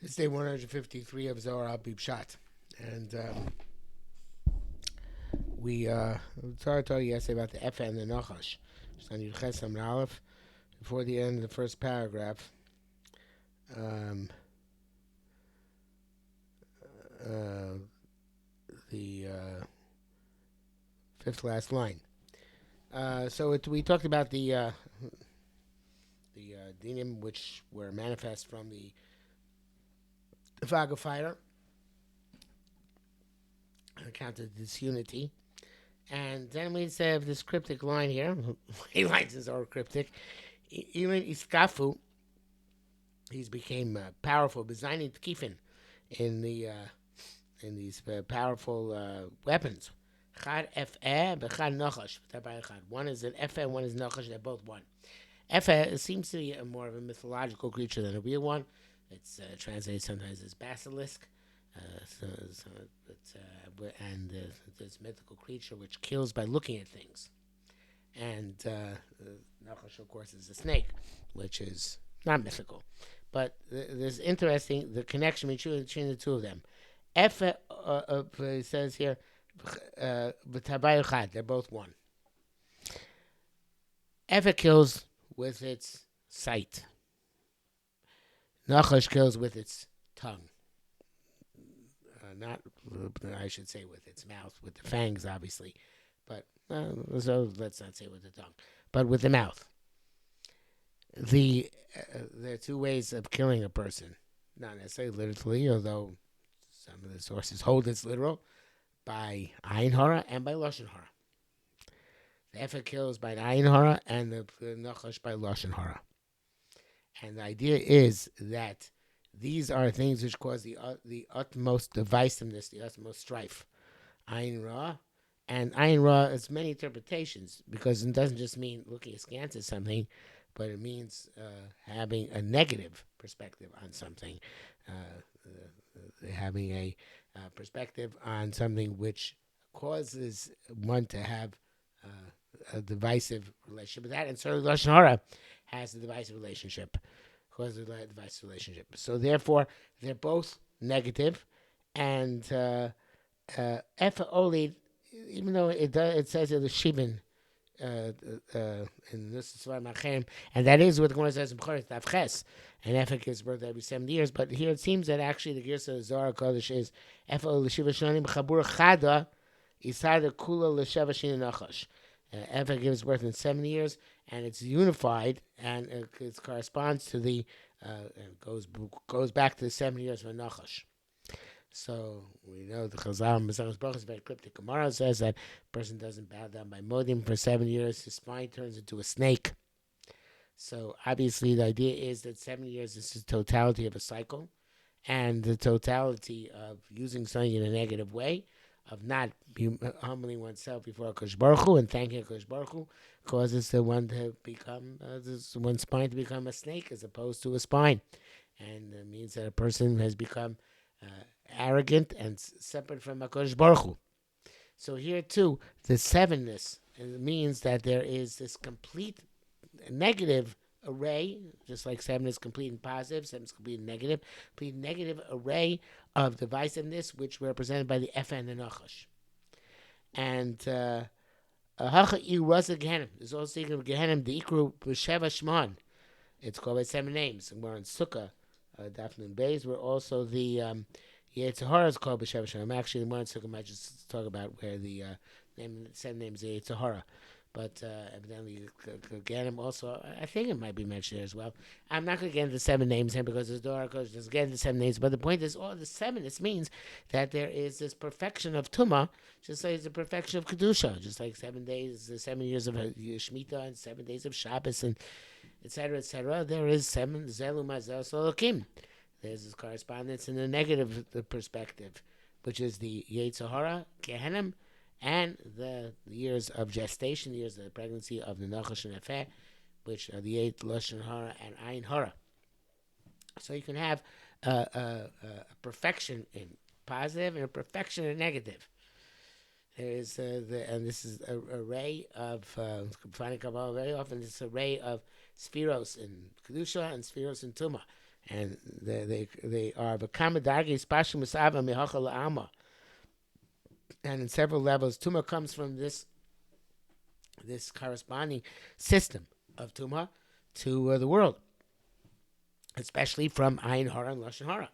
It's day 153 of Zohar Pshat. And we started talking yesterday about the Efa and the Nachash. Just on Yudches Amud Aleph, before the end of the first paragraph, um, uh, the fifth last line. We talked about the dinim which were manifest from the Vaga fighter, account of disunity. And then we have this cryptic line here. He lines is all cryptic. Even Iskafu, he's became powerful, designing Tkifin in these powerful weapons. Chad Efeh, Bechad Nachash. One is an Efeh, one is Nachash. They're both one. Efeh seems to be more of a mythological creature than a real one. It's translated sometimes as Basilisk. And this mythical creature which kills by looking at things. And Nachash, of course, is a snake, which is not mythical. But there's interesting the connection between the two of them. Efe says here, they're both one. Efe kills with its sight. Nachash kills with its tongue. Not, I should say, with its mouth, with the fangs, obviously. But so let's not say with the tongue, but with the mouth. There are two ways of killing a person, not necessarily literally, although some of the sources hold it's literal, by Ayin HoRa and by Lashon HoRa. The Efa kills by Ayin HoRa and the Nachash by Lashon HoRa. And the idea is that these are things which cause the utmost divisiveness, the utmost strife. Ayin Ra. And Ayin Ra has many interpretations because it doesn't just mean looking askance at something, but it means having a negative perspective on something, having a perspective on something which causes one to have a divisive relationship with that. And certainly Lashon HoRa has a divisive relationship. Causes a divisive relationship. So therefore, they're both negative, and Efa Olid, even though it says in the Shibin, in this Machem, and that is what the Gemara says in B'choros Tavches, and Efa gives birth every 70 years. But here it seems that actually the Girsa of Zohar Kodesh is Efa L'Shiva Shonim Chabur Chada Isada Kula L'Sheva Shin Nachash. Efa gives birth in 70 years, and it's unified, and it corresponds to the goes back to the 70 years of Nachash. So we know the Chazal Masechus Brachos is very cryptic. Gemara says that a person doesn't bow down by modim for 7 years, his spine turns into a snake. So obviously the idea is that 7 years is the totality of a cycle, and the totality of using something in a negative way, of not humbling oneself before HaKadosh Baruch Hu and thanking HaKadosh Baruch Hu, causes the one to become one's spine to become a snake as opposed to a spine, and it means that a person has become arrogant and separate from HaKadosh Baruch Hu. So here too, the sevenness means that there is this complete negative array, just like 7 is complete and positive, 7 is complete and negative, complete negative array of divisiveness, which were represented by the Efa and the Nachash. And Hacha was a Gehenim. There's also speaking of Gehenim, the Ikru B'Sheva Shman. It's called by 7 names. And we're on Sukkah, Daphne and Bays. We're also the HoRa is called B'Sheva Shman. Actually, the one Sukkah might just talk about where the 7 names the HoRa. But evidently, Gehenim also, I think it might be mentioned there as well. I'm not going to get into the 7 names here because there's Zohar Kodesh doesn't get into the 7 names. But the point is, all the 7, this means that there is this perfection of Tumah, just like it's a perfection of Kedusha, just like 7 days, the 7 years of Shemitah, and 7 days of Shabbos, and etc., etc. There is 7 Zelu Mazel Solokim. There's this correspondence in the negative perspective, which is the HoRa, Gehenim, and the years of gestation, the years of the pregnancy of the Nachash and Efeh, which are the 8 Lashon HoRa and Ayin HoRa. So you can have a perfection in positive and a perfection in negative. There is and this is an array of finding Kabbalah very often. This array of spheros in kedusha and spheros in tumah. and they are v'kamadargi spashim misava mehachal la'ama, and in several levels, tuma comes from this corresponding system of tuma to the world, especially from Ayin HoRa and Lashon HoRa.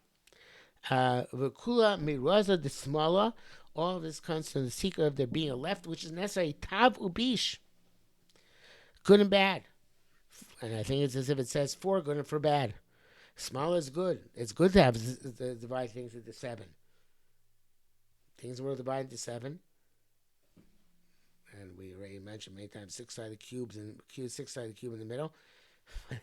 V'kula miraza desmala, all of this comes from the secret of there being a left, which is necessary. Tav ubish, good and bad. And I think it's as if it says for good and for bad. Small is good. It's good to have divide things into seven. Things were divided into seven. And we already mentioned many times six-sided cubes and six-sided cube in the middle.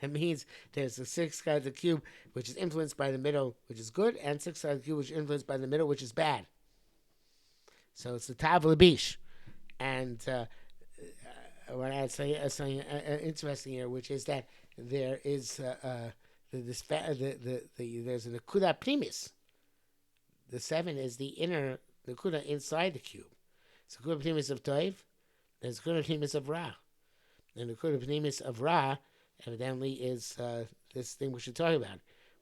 It means there's a six-sided cube which is influenced by the middle, which is good, and six-sided cube which is influenced by the middle, which is bad. So it's the Tav Labish. And what I say something interesting here, which is that there is there's an Akuda Primis. The seven is the inner Akuda inside the cube. It's Akuda Primis of Toiv. There's Akuda Primis of Ra. And the Akuda Primis of Ra evidently is this thing we should talk about,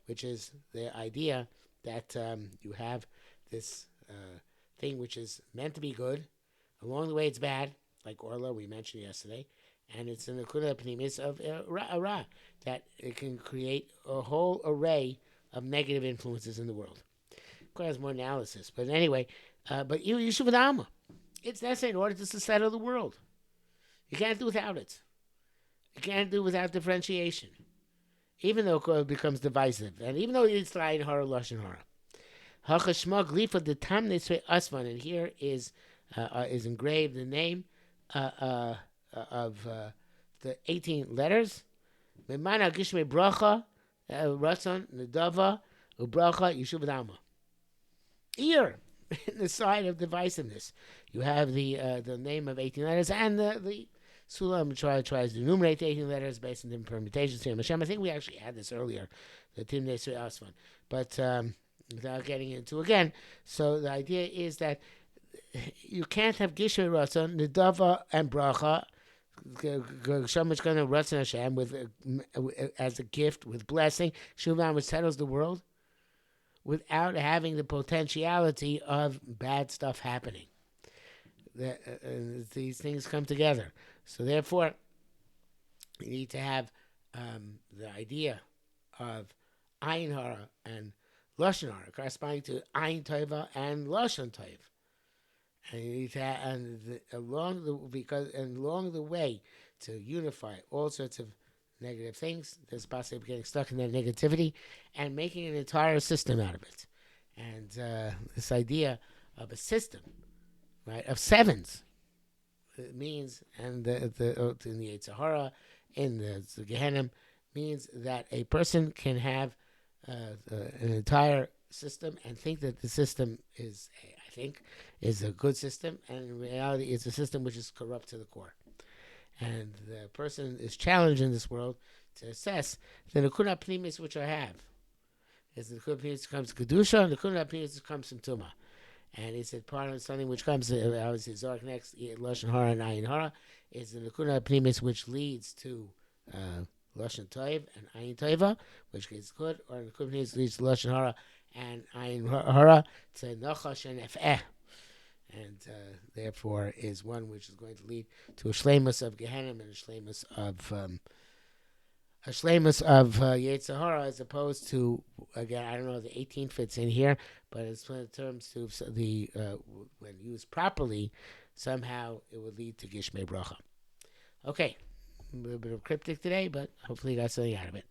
which is the idea that you have this thing which is meant to be good. Along the way, it's bad, like Orla we mentioned yesterday, and it's an Akuda Pnimis of Ra, that it can create a whole array of negative influences in the world. Requires more analysis, but anyway, but you should Alma. It's necessary in order to settle the world. You can't do without it. You can't do without differentiation, even though it becomes divisive, and even though it's Ayin HoRa Lashon HoRa. Hachashma glifa the tamnesve asvan, and here is engraved the name of the 18 letters. Memana gishme bracha, ratzon nedava ubracha yishuv dama. Ear in the side of divisiveness, you have the name of 18 letters, and the Sulam tries to enumerate the 18 letters based on different permutations. I think we actually had this earlier, the Timnesve Asvan, but without getting into again. So the idea is that you can't have Gishrei Ratzon, Nedava, and Bracha. Shamash going to Ratzon Hashem with as a gift with blessing, Shuvam, which settles the world, without having the potentiality of bad stuff happening. These things come together. So therefore, you need to have the idea of Ayin HoRa and Lashon HoRa corresponding to Ayin Tova and Lashon Tov. And you need to have, along the way to unify all sorts of negative things, there's possibly getting stuck in that negativity and making an entire system out of it. And this idea of a system, right, of sevens, it means, and in the Yetzer Hara, in the Gehenim, means that a person can have an entire system and think that the system is a good system, and in reality it's a system which is corrupt to the core. And the person is challenged in this world to assess the Nekuna Pnimis which I have. Is the Nekuna Pnimis comes to Kedusha, and the Nekuna Pnimis comes from Tumah. And he said part of something which comes, obviously Zohar next, Lashon HoRa and Ayin HoRa, is the Nekuna Pnimis which leads to Lashon Tov and Ayin Tova, which is good, or the Nekuna Pnimis leads to Lashon HoRa and Ayin HoRa to Nachash and Ef'eh. And therefore is one which is going to lead to a shleimus of Gehenim and a shleimus of Yetzer Hara, as opposed to, again, I don't know if the 18 fits in here, but it's in terms of the when used properly, somehow it would lead to Gishmei Bracha. Okay, a little bit of cryptic today, but hopefully you got something out of it.